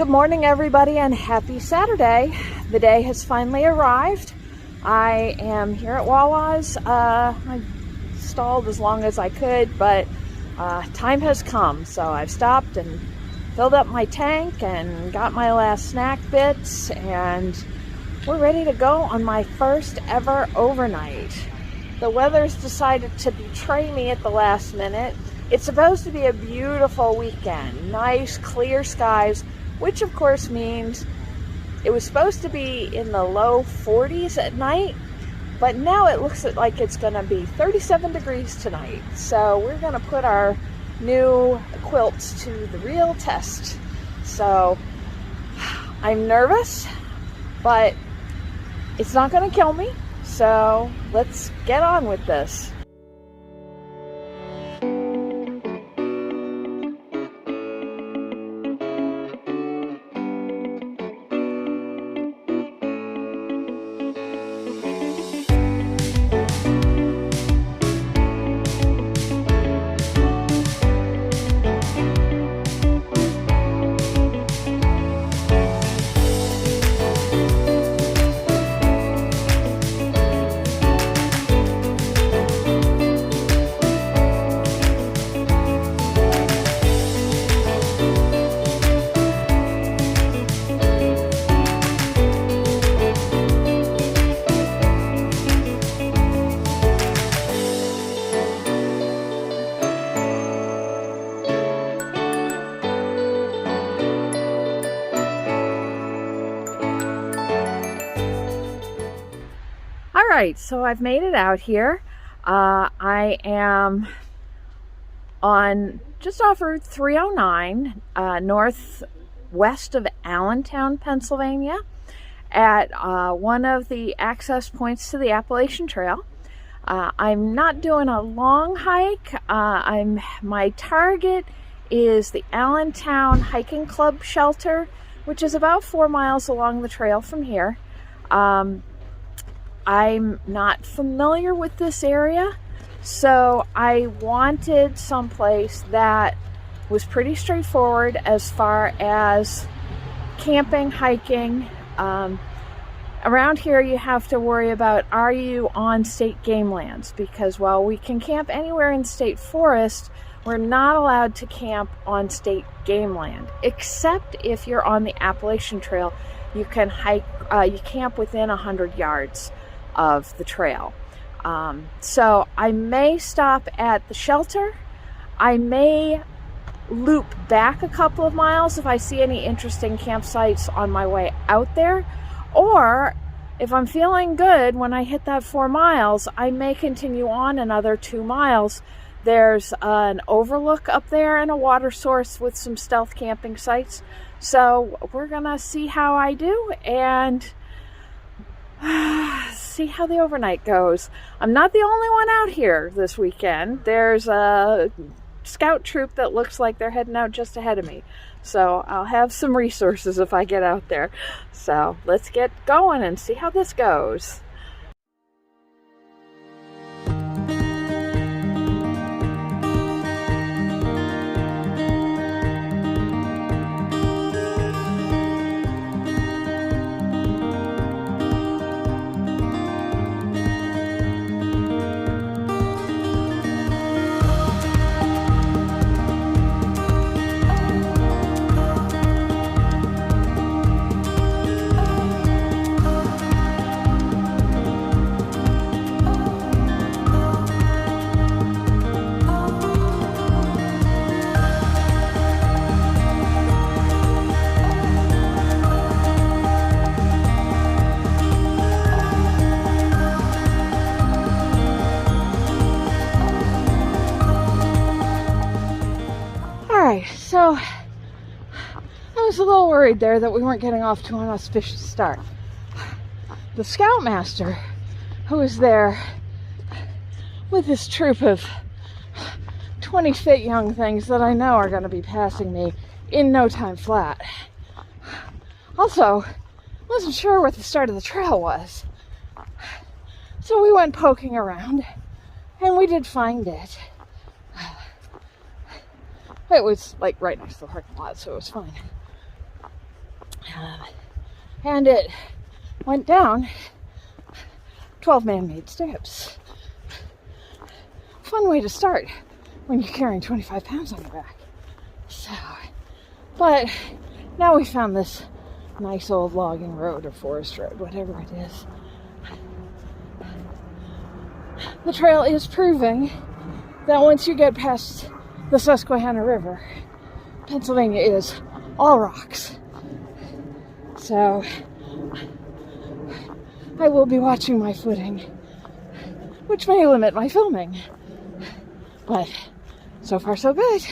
Good morning, everybody, and happy Saturday. The day has finally arrived. I am here at Wawa's. I stalled as long as I could, but time has come. So I've stopped and filled up my tank and got my last snack bits, and we're ready to go on my first ever overnight. The weather's decided to betray me at the last minute. It's supposed to be a beautiful weekend, nice clear skies, which of course means it was supposed to be in the low 40s at night, but now it looks like it's going to be 37 degrees tonight. So we're going to put our new quilts to the real test. So I'm nervous, but it's not going to kill me. So let's get on with this. Alright, so I've made it out here. I am on just off Route 309, northwest of Allentown, Pennsylvania, at one of the access points to the Appalachian Trail. I'm not doing a long hike. My target is the Allentown Hiking Club shelter, which is about 4 miles along the trail from here. I'm not familiar with this area, so I wanted someplace that was pretty straightforward as far as camping, hiking. Around here you have to worry about, are you on state game lands? Because while we can camp anywhere in state forest, we're not allowed to camp on state game land, except if you're on the Appalachian Trail. You can hike, you camp within 100 yards of the trail. So I may stop at the shelter. I may loop back a couple of miles if I see any interesting campsites on my way out there. Or if I'm feeling good when I hit that 4 miles, I may continue on another 2 miles. There's an overlook up there and a water source with some stealth camping sites. So we're gonna see how I do and see how the overnight goes. I'm not the only one out here this weekend. There's a scout troop that looks like they're heading out just ahead of me. So I'll have some resources if I get out there. So let's get going and see how this goes. So I was a little worried there that we weren't getting off to an auspicious start. The scoutmaster, who was there with this troop of 20 fit young things that I know are going to be passing me in no time flat, also wasn't sure where the start of the trail was. So we went poking around, and we did find it. It was like right next to the parking lot, so it was fine. And it went down 12 man-made steps. Fun way to start when you're carrying 25 pounds on your back. So, but now we found this nice old logging road or forest road, whatever it is. The trail is proving that once you get past the Susquehanna River, Pennsylvania is all rocks. So I will be watching my footing, which may limit my filming. But so far so good.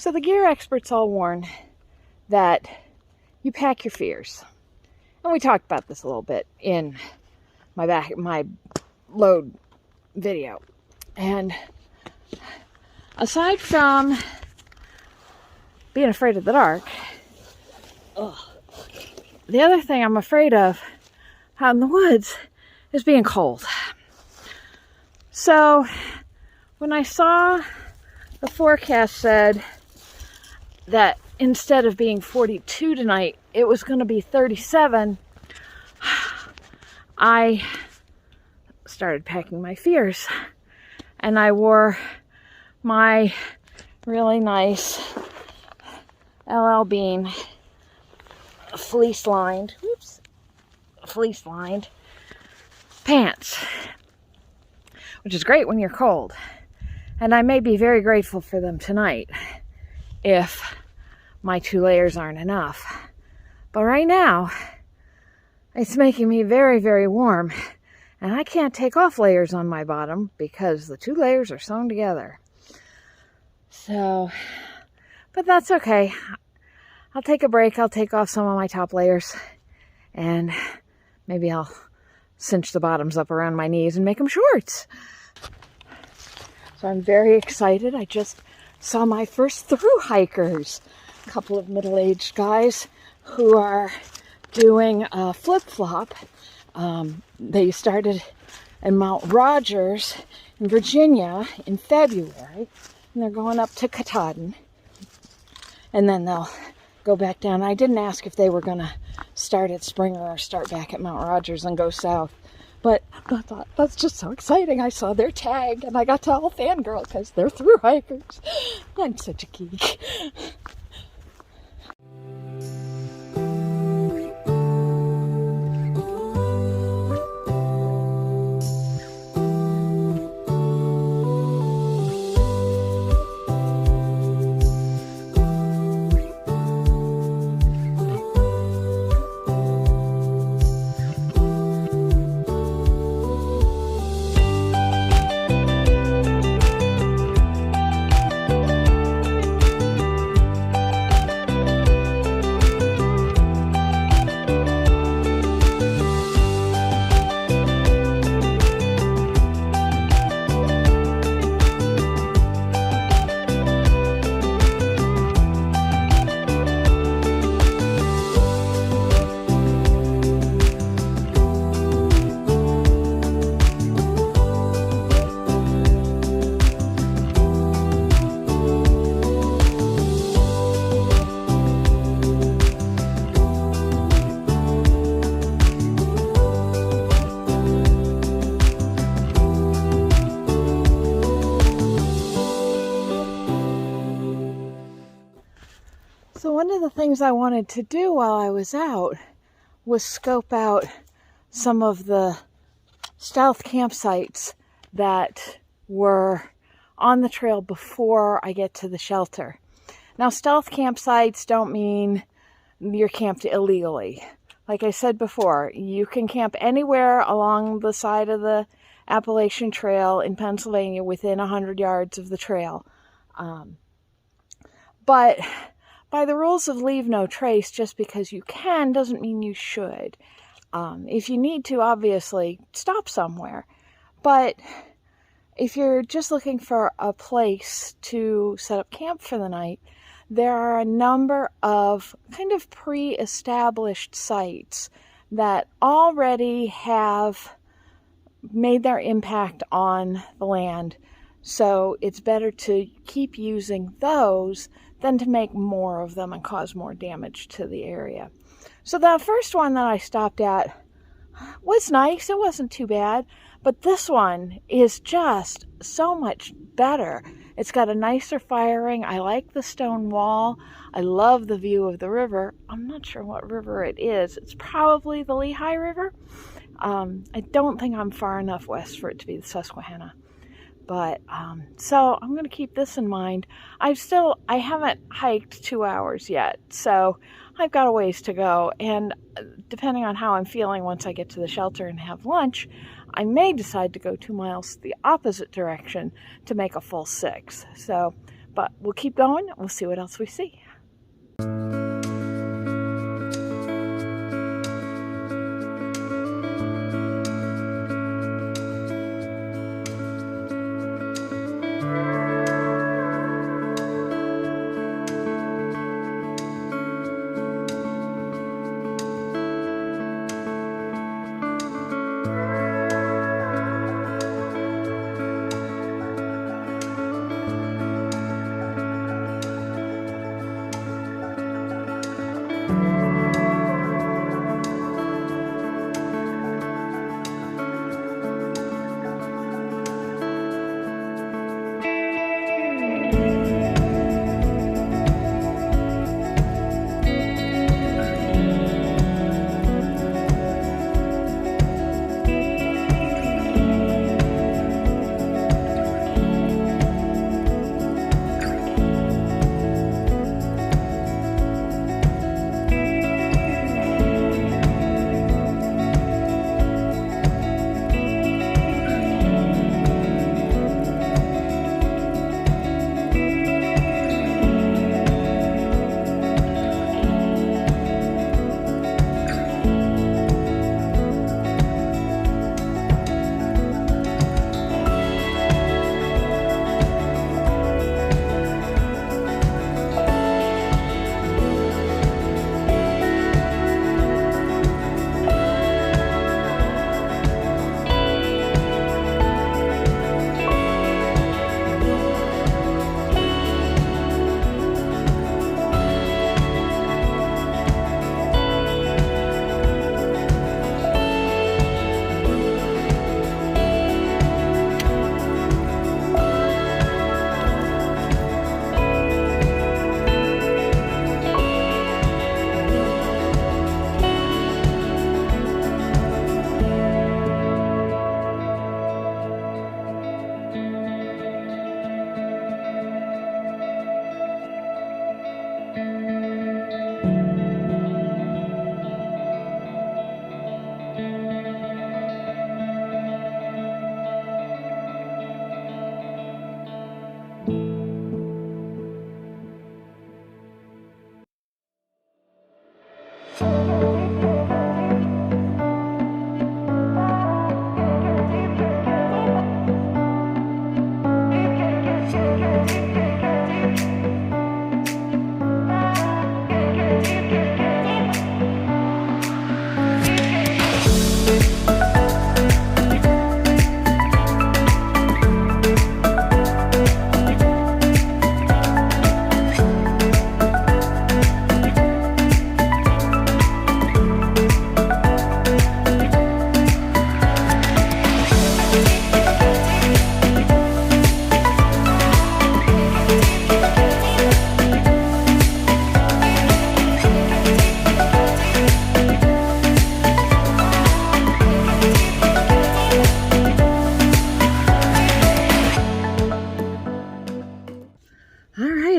So the gear experts all warn that you pack your fears. And we talked about this a little bit in my load video. And aside from being afraid of the dark, the other thing I'm afraid of out in the woods is being cold. So when I saw the forecast said that instead of being 42 tonight, it was going to be 37, I started packing my fears. And I wore my really nice LL Bean fleece-lined pants, which is great when you're cold. And I may be very grateful for them tonight if my 2 layers aren't enough. But right now, it's making me very, very warm. And I can't take off layers on my bottom because the 2 layers are sewn together. So, but that's okay. I'll take a break. I'll take off some of my top layers. And maybe I'll cinch the bottoms up around my knees and make them shorts. So I'm very excited. I just saw my first thru-hikers. A couple of middle-aged guys who are doing a flip-flop. They started in Mount Rogers in Virginia in February. And they're going up to Katahdin. And then they'll go back down. I didn't ask if they were going to start at Springer or start back at Mount Rogers and go south. But I thought, that's just so exciting. I saw their tag and I got to all fangirl because they're thru-hikers. I'm such a geek. things I wanted to do while I was out was scope out some of the stealth campsites that were on the trail before I get to the shelter. Now, stealth campsites don't mean you're camped illegally. Like I said before, you can camp anywhere along the side of the Appalachian Trail in Pennsylvania within 100 yards of the trail. But by the rules of leave no trace, just because you can doesn't mean you should. If you need to, obviously, stop somewhere. But if you're just looking for a place to set up camp for the night, there are a number of kind of pre-established sites that already have made their impact on the land. So it's better to keep using those than to make more of them and cause more damage to the area. So that first one that I stopped at was nice. It wasn't too bad. But this one is just so much better. It's got a nicer firing. I like the stone wall. I love the view of the river. I'm not sure what river it is. It's probably the Lehigh River. I don't think I'm far enough west for it to be the Susquehanna. But, so I'm going to keep this in mind. I haven't hiked 2 hours yet, so I've got a ways to go. And depending on how I'm feeling once I get to the shelter and have lunch, I may decide to go 2 miles the opposite direction to make a full 6. So, but we'll keep going. We'll see what else we see.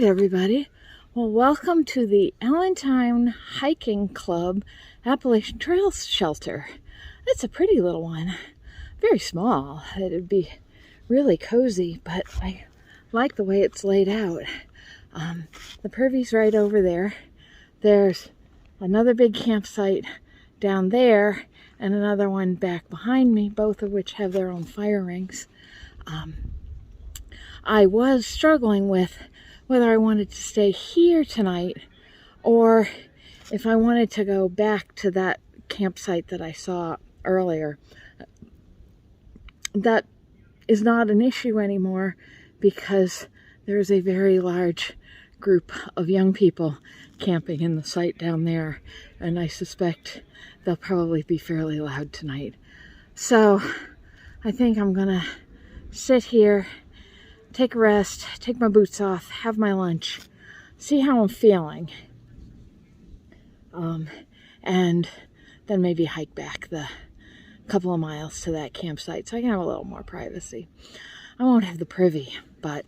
everybody. Well, welcome to the Allentown Hiking Club Appalachian Trail shelter. It's a pretty little one. Very small. It'd be really cozy, but I like the way it's laid out. The Purvy's right over there. There's another big campsite down there and another one back behind me, both of which have their own fire rings. I was struggling with whether I wanted to stay here tonight or if I wanted to go back to that campsite that I saw earlier. That is not an issue anymore because there's a very large group of young people camping in the site down there, and I suspect they'll probably be fairly loud tonight. So I think I'm gonna sit here, take a rest, take my boots off, have my lunch, see how I'm feeling, and then maybe hike back the couple of miles to that campsite so I can have a little more privacy. I won't have the privy, but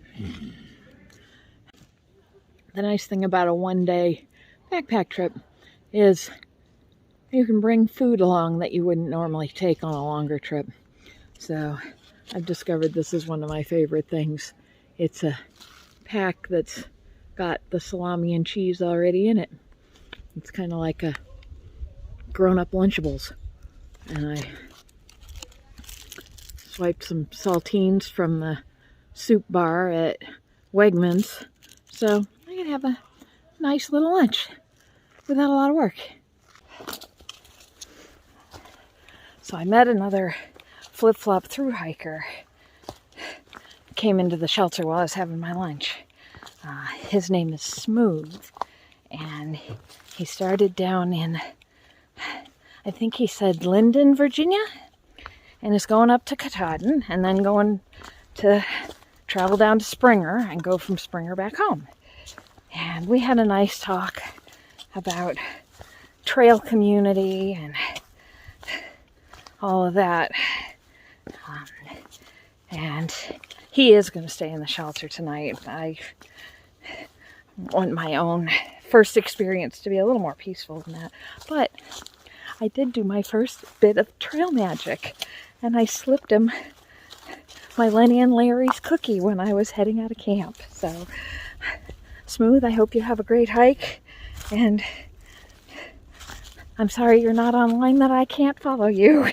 the nice thing about a one-day backpack trip is you can bring food along that you wouldn't normally take on a longer trip. So I've discovered this is one of my favorite things. It's a pack that's got the salami and cheese already in it. It's kind of like a grown-up Lunchables. And I swiped some saltines from the soup bar at Wegmans. So I can have a nice little lunch without a lot of work. So I met another flip-flop through hiker. Came into the shelter while I was having my lunch. His name is Smooth, and he started down in, I think he said Linden, Virginia, and is going up to Katahdin, and then going to travel down to Springer and go from Springer back home. And we had a nice talk about trail community and all of that. And he is going to stay in the shelter tonight. I want my own first experience to be a little more peaceful than that. But I did do my first bit of trail magic, and I slipped him my Lenny and Larry's cookie when I was heading out of camp. So, Smooth, I hope you have a great hike, and I'm sorry you're not online that I can't follow you.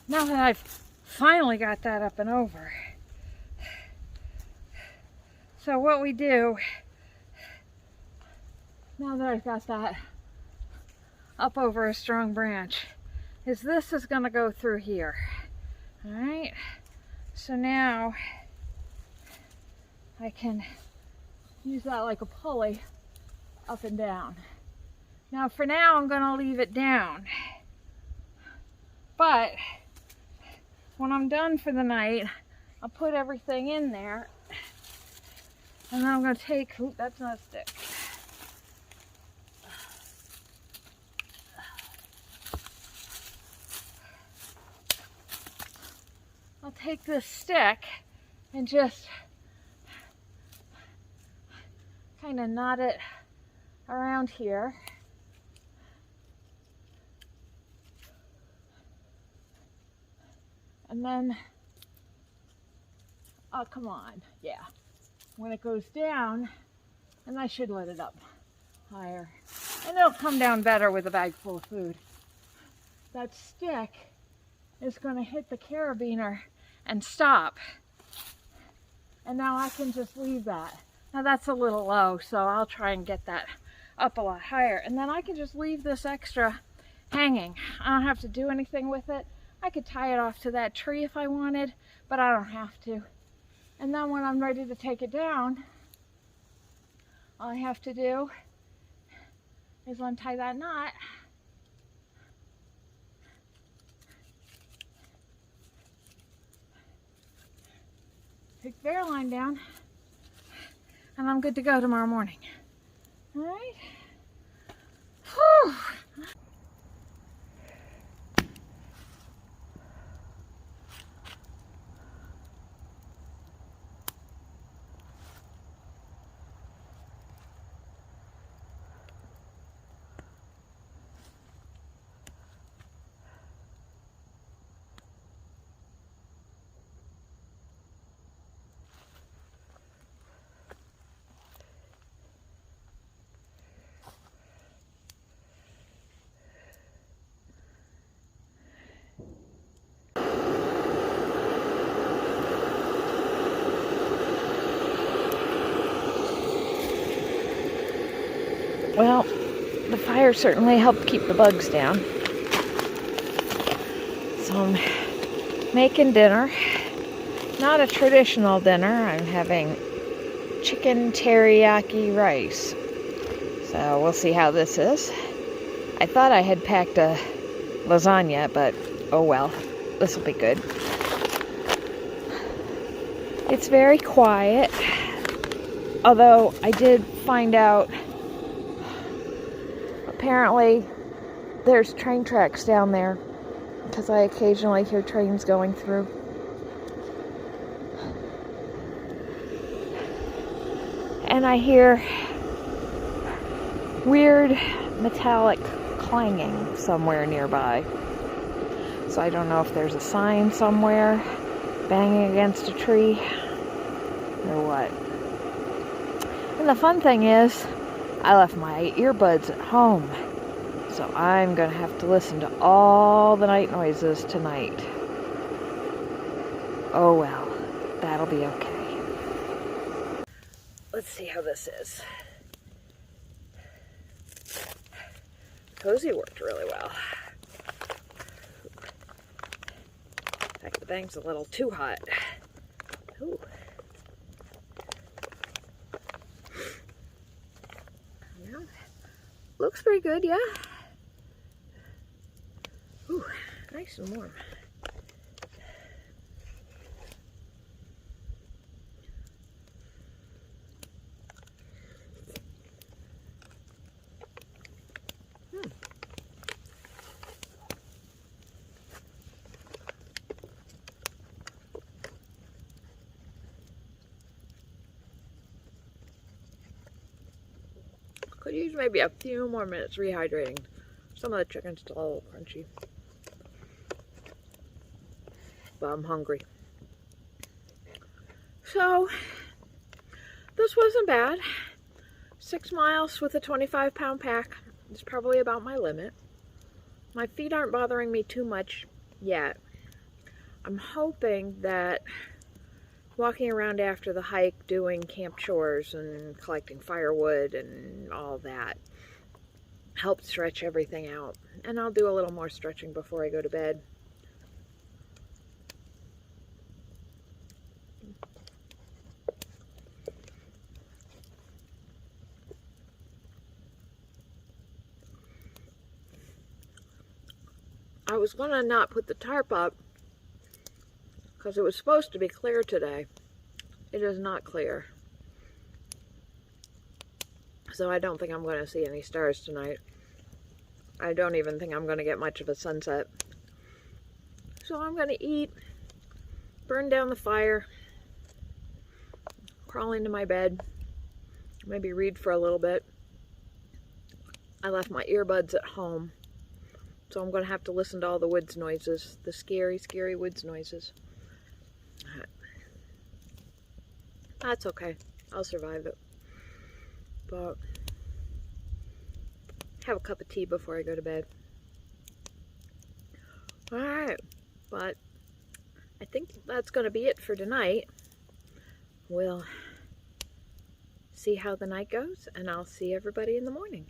Now that I've finally got that up and over. So what we do, now that I've got that up over a strong branch, is this is going to go through here. All right, so now I can use that like a pulley up and down. Now for now I'm going to leave it down, but when I'm done for the night, I'll put everything in there, and then I'm going to take, oop, that's not a stick. I'll take this stick and just kind of knot it around here. And then, oh, come on, yeah. When it goes down, and I should let it up higher. And it'll come down better with a bag full of food. That stick is going to hit the carabiner and stop. And now I can just leave that. Now that's a little low, so I'll try and get that up a lot higher. And then I can just leave this extra hanging. I don't have to do anything with it. I could tie it off to that tree if I wanted, but I don't have to. And then when I'm ready to take it down, all I have to do is untie that knot. Take the bear line down, and I'm good to go tomorrow morning. All right? Whew. Well, the fire certainly helped keep the bugs down. So I'm making dinner. Not a traditional dinner. I'm having chicken teriyaki rice. So we'll see how this is. I thought I had packed a lasagna, but oh well. This will be good. It's very quiet. Although I did find out apparently there's train tracks down there, because I occasionally hear trains going through. And I hear weird metallic clanging somewhere nearby. So I don't know if there's a sign somewhere banging against a tree or what. And the fun thing is, I left my earbuds at home, so I'm going to have to listen to all the night noises tonight. Oh well, that'll be okay. Let's see how this is. Cozy worked really well. In fact, the bang's a little too hot. Ooh. Looks pretty good, yeah. Ooh, nice and warm. Could use maybe a few more minutes rehydrating. Some of the chicken's still a little crunchy. But I'm hungry. So, this wasn't bad. 6 miles with a 25-pound pack is probably about my limit. My feet aren't bothering me too much yet. I'm hoping that walking around after the hike, doing camp chores and collecting firewood and all that helped stretch everything out. And I'll do a little more stretching before I go to bed. I was gonna not put the tarp up because it was supposed to be clear today. It is not clear. So I don't think I'm going to see any stars tonight. I don't even think I'm going to get much of a sunset. So I'm going to eat, burn down the fire, crawl into my bed, maybe read for a little bit. I left my earbuds at home, so I'm going to have to listen to all the woods noises, the scary, scary woods noises. That's okay. I'll survive it. But have a cup of tea before I go to bed. Alright, but I think that's going to be it for tonight. We'll see how the night goes, and I'll see everybody in the morning.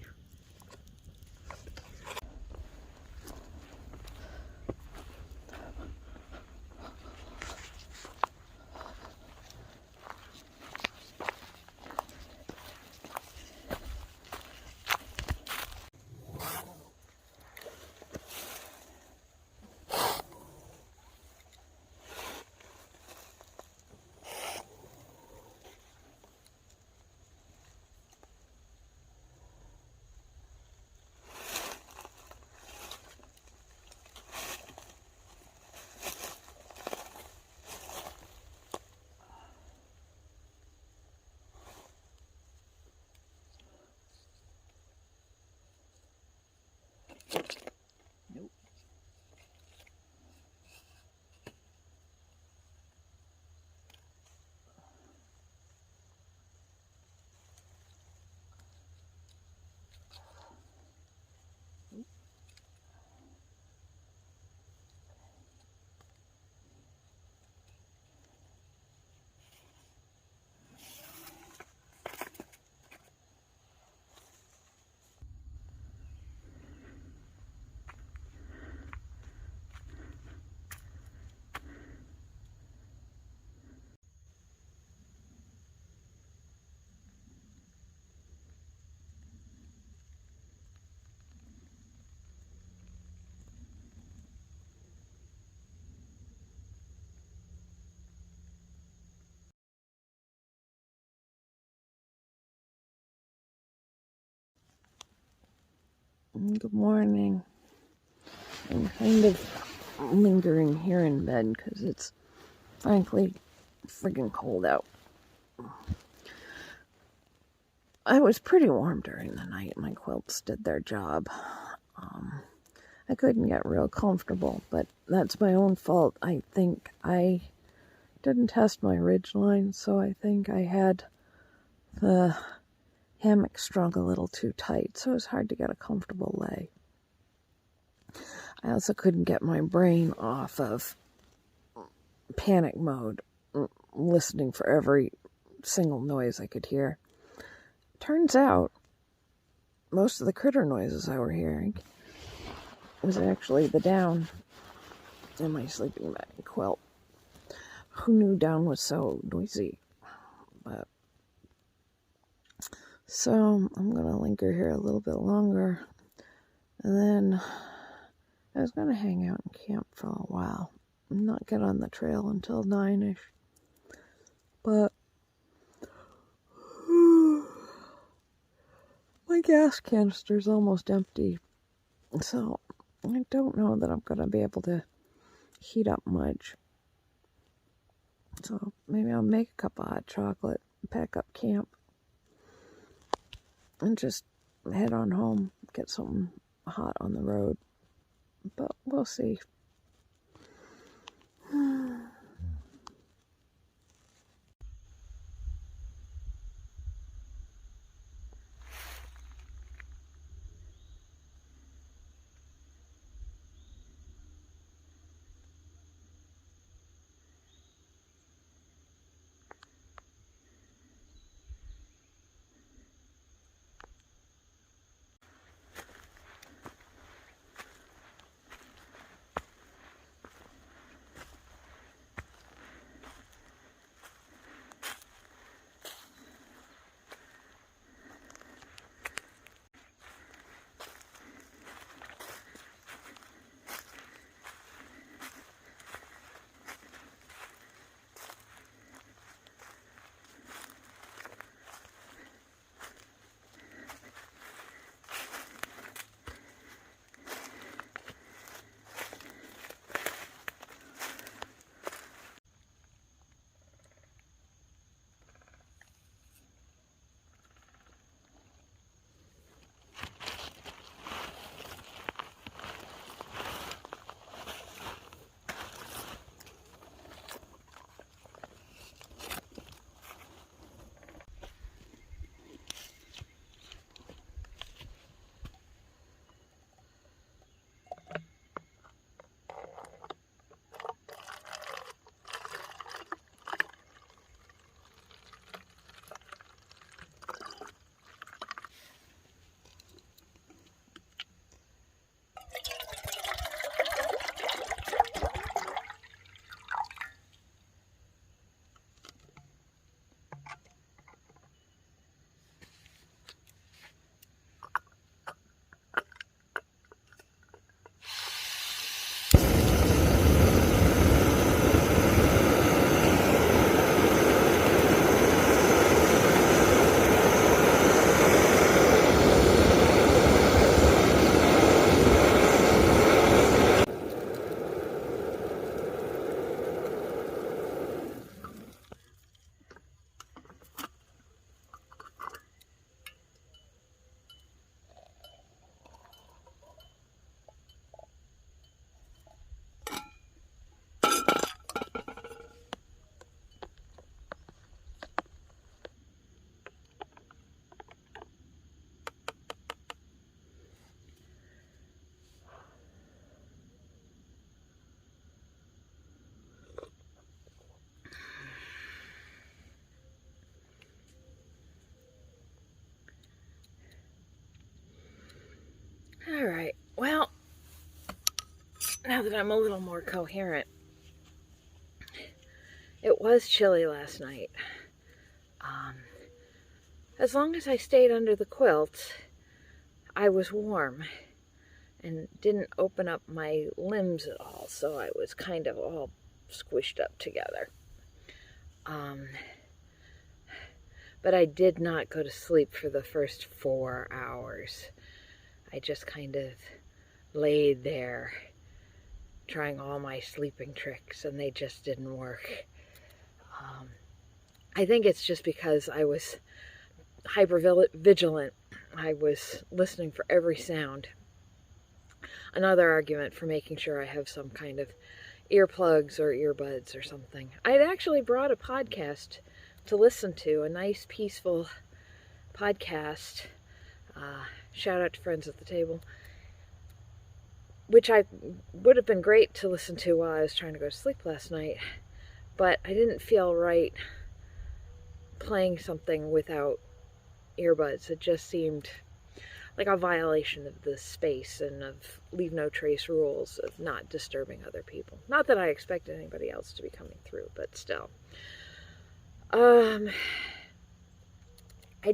Nope. Good morning. I'm kind of lingering here in bed because it's frankly friggin' cold out. I was pretty warm during the night. My quilts did their job. I couldn't get real comfortable, but that's my own fault. I think I didn't test my ridge line, so I think I had the hammock strung a little too tight, so it was hard to get a comfortable lay. I also couldn't get my brain off of panic mode, listening for every single noise I could hear. Turns out, most of the critter noises I were hearing was actually the down in my sleeping bag quilt. Who knew down was so noisy? But so I'm gonna linger here a little bit longer, and then I was gonna hang out and camp for a while and not get on the trail until 9-ish. But my gas canister's almost empty, so I don't know that I'm gonna be able to heat up much. So maybe I'll make a cup of hot chocolate, pack up camp, and just head on home, get something hot on the road. But we'll see. now that I'm a little more coherent. It was chilly last night. As long as I stayed under the quilt, I was warm and didn't open up my limbs at all, so I was kind of all squished up together. But I did not go to sleep for the first 4 hours. I just kind of laid there trying all my sleeping tricks, and they just didn't work. I think it's just because I was hyper vigilant. I was listening for every sound. Another argument for making sure I have some kind of earplugs or earbuds or something. I'd actually brought a podcast to listen to, a nice peaceful podcast. Shout out to Friends at the Table, which I would have been great to listen to while I was trying to go to sleep last night, but I didn't feel right playing something without earbuds. It just seemed like a violation of the space and of leave no trace rules of not disturbing other people. Not that I expected anybody else to be coming through, but still. I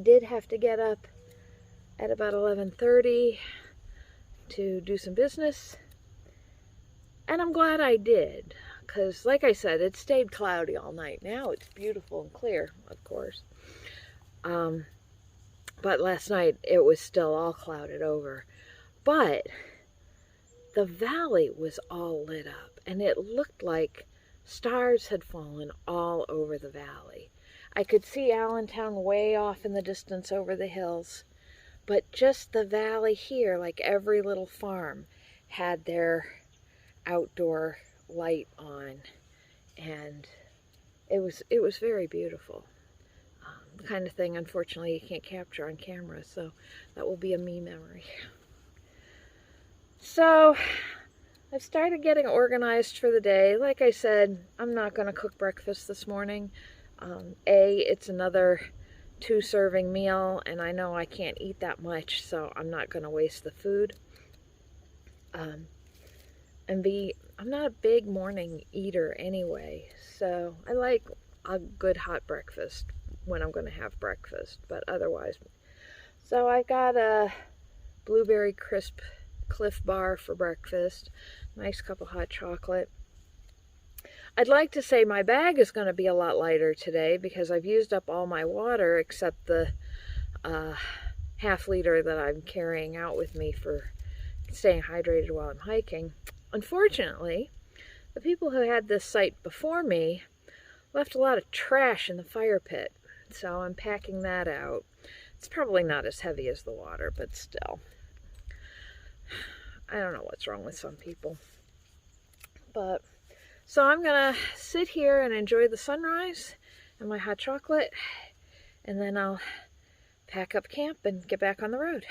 did have to get up at about 11:30 to do some business, and I'm glad I did, because like I said, it stayed cloudy all night. Now it's beautiful and clear, of course. But last night it was still all clouded over. But the valley was all lit up, and it looked like stars had fallen all over the valley. I could see Allentown way off in the distance over the hills, but just the valley here, like every little farm, had their outdoor light on, and it was very beautiful. The kind of thing, unfortunately, you can't capture on camera, so that will be a me memory. So I've started getting organized for the day. Like I said, I'm not going to cook breakfast this morning. It's another 2-serving meal, and I know I can't eat that much, so I'm not going to waste the food. And B, I'm not a big morning eater anyway, so I like a good hot breakfast when I'm going to have breakfast, but otherwise. So I got a blueberry crisp Cliff Bar for breakfast, nice cup of hot chocolate. I'd like to say my bag is going to be a lot lighter today because I've used up all my water except the half-liter that I'm carrying out with me for staying hydrated while I'm hiking. Unfortunately, the people who had this site before me left a lot of trash in the fire pit, so I'm packing that out. It's probably not as heavy as the water, but still. I don't know what's wrong with some people. But so I'm gonna sit here and enjoy the sunrise and my hot chocolate, and then I'll pack up camp and get back on the road.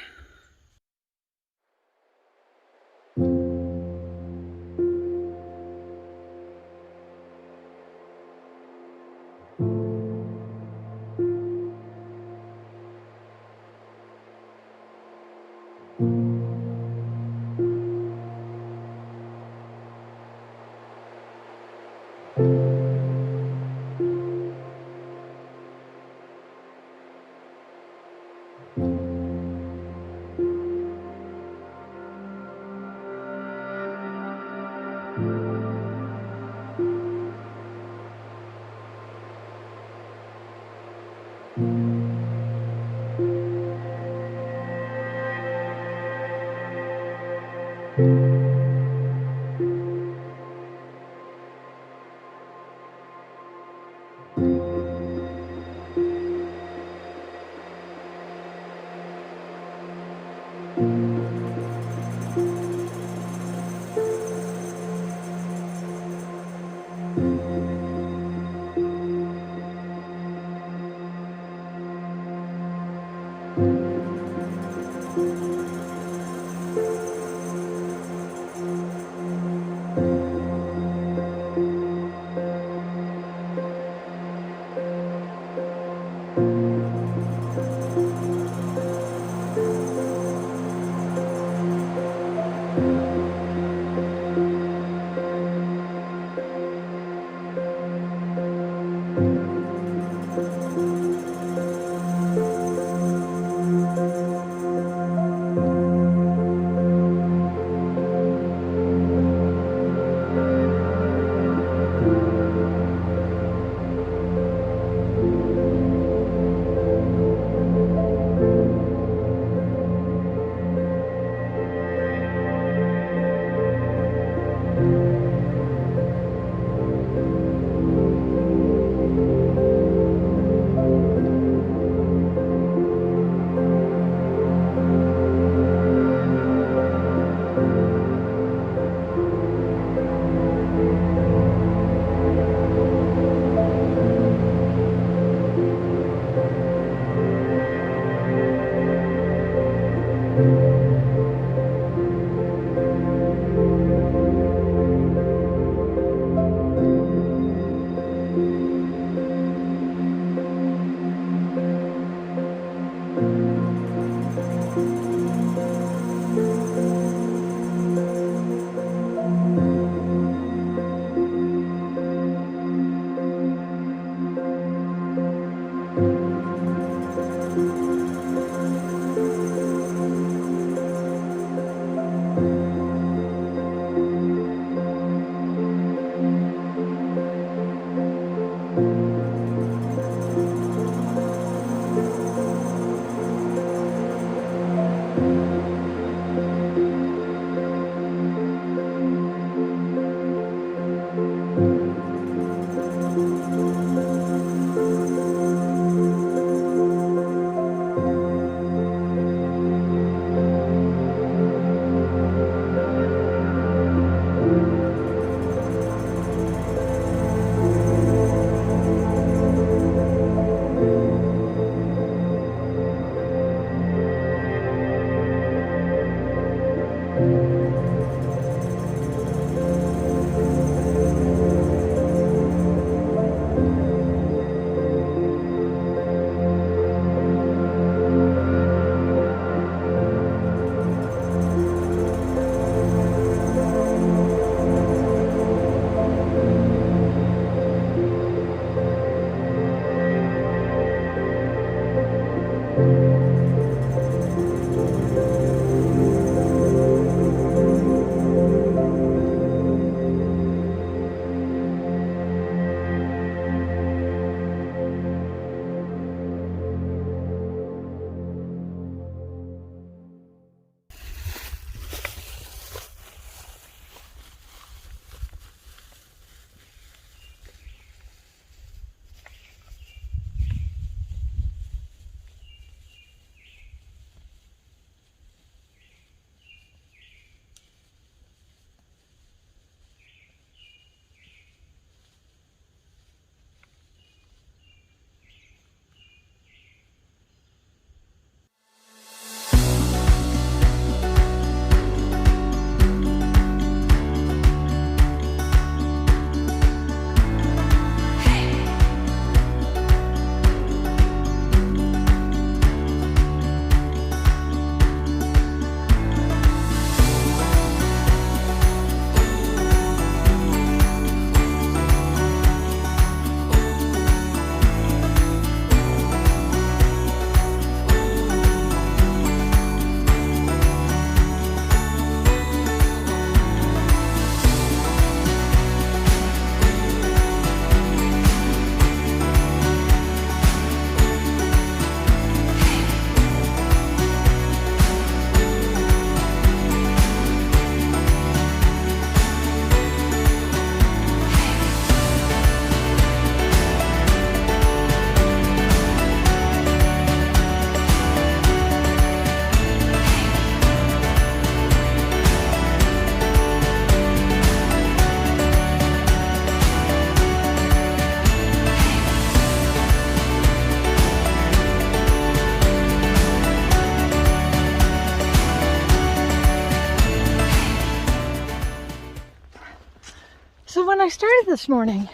So when I started this morning,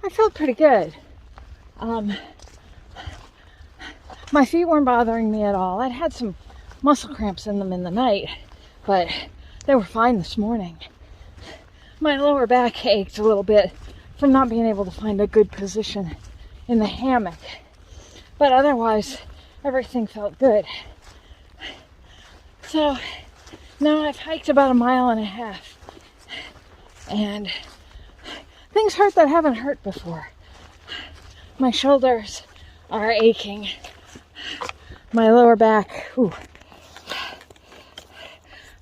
I felt pretty good. My feet weren't bothering me at all. I'd had some muscle cramps in them in the night, but they were fine this morning. My lower back ached a little bit from not being able to find a good position in the hammock, but otherwise everything felt good. So now I've hiked about 1.5 miles, and things hurt that haven't hurt before. My shoulders are aching. My lower back,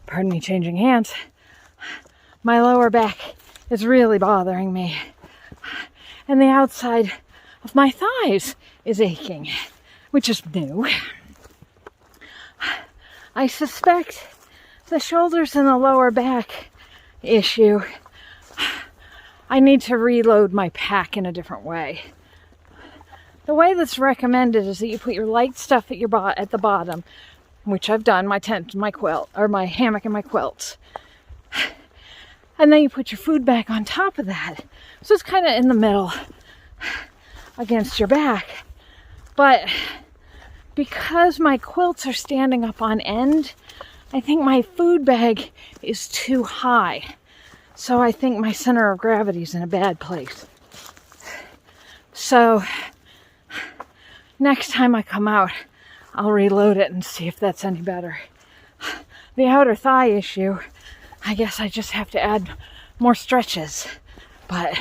pardon me changing hands. My lower back is really bothering me. And the outside of my thighs is aching, which is new. I suspect the shoulders and the lower back issue. I need to reload my pack in a different way. The way that's recommended is that you put your light stuff at the bottom, which I've done, my tent, my quilt, or my hammock and my quilts. And then you put your food bag on top of that. So it's kind of in the middle against your back. But because my quilts are standing up on end, I think my food bag is too high. So I think my center of gravity is in a bad place. So next time I come out, I'll reload it and see if that's any better. The outer thigh issue, I guess I just have to add more stretches. But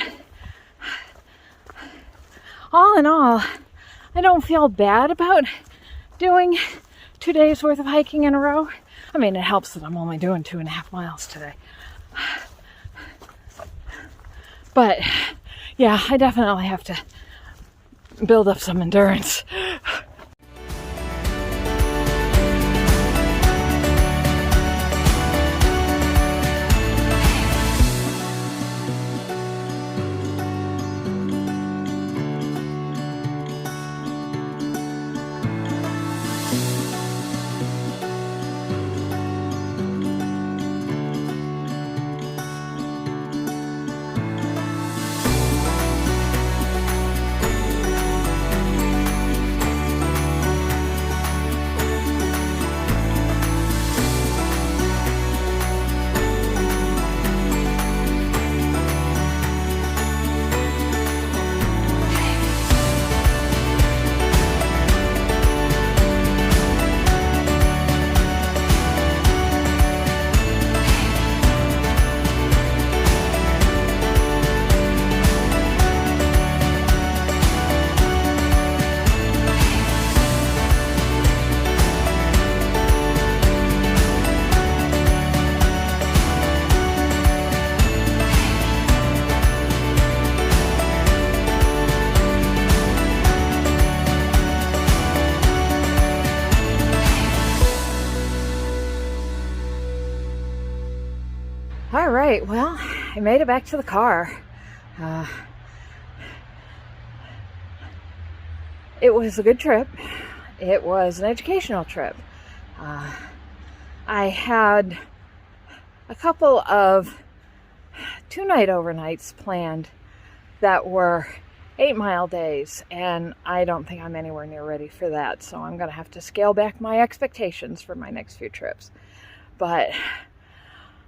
all in all, I don't feel bad about doing 2 days worth of hiking in a row. I mean, it helps that I'm only doing 2.5 miles today. But yeah, I definitely have to build up some endurance. All right, well, I made it back to the car. It was a good trip. It was an educational trip. I had a couple of 2-night overnights planned that were 8-mile days, and I don't think I'm anywhere near ready for that, so I'm going to have to scale back my expectations for my next few trips. But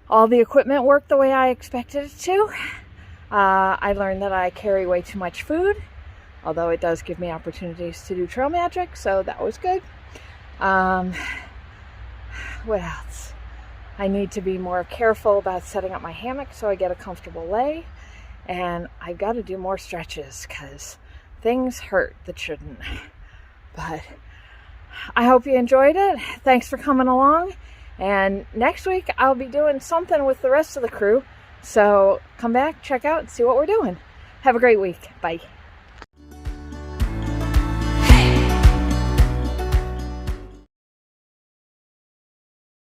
all the equipment worked the way I expected it to. I learned that I carry way too much food, although it does give me opportunities to do trail magic, so that was good. What else? I need to be more careful about setting up my hammock so I get a comfortable lay, and I've got to do more stretches because things hurt that shouldn't. But I hope you enjoyed it. Thanks for coming along. And next week, I'll be doing something with the rest of the crew. So come back, check out, and see what we're doing. Have a great week. Bye.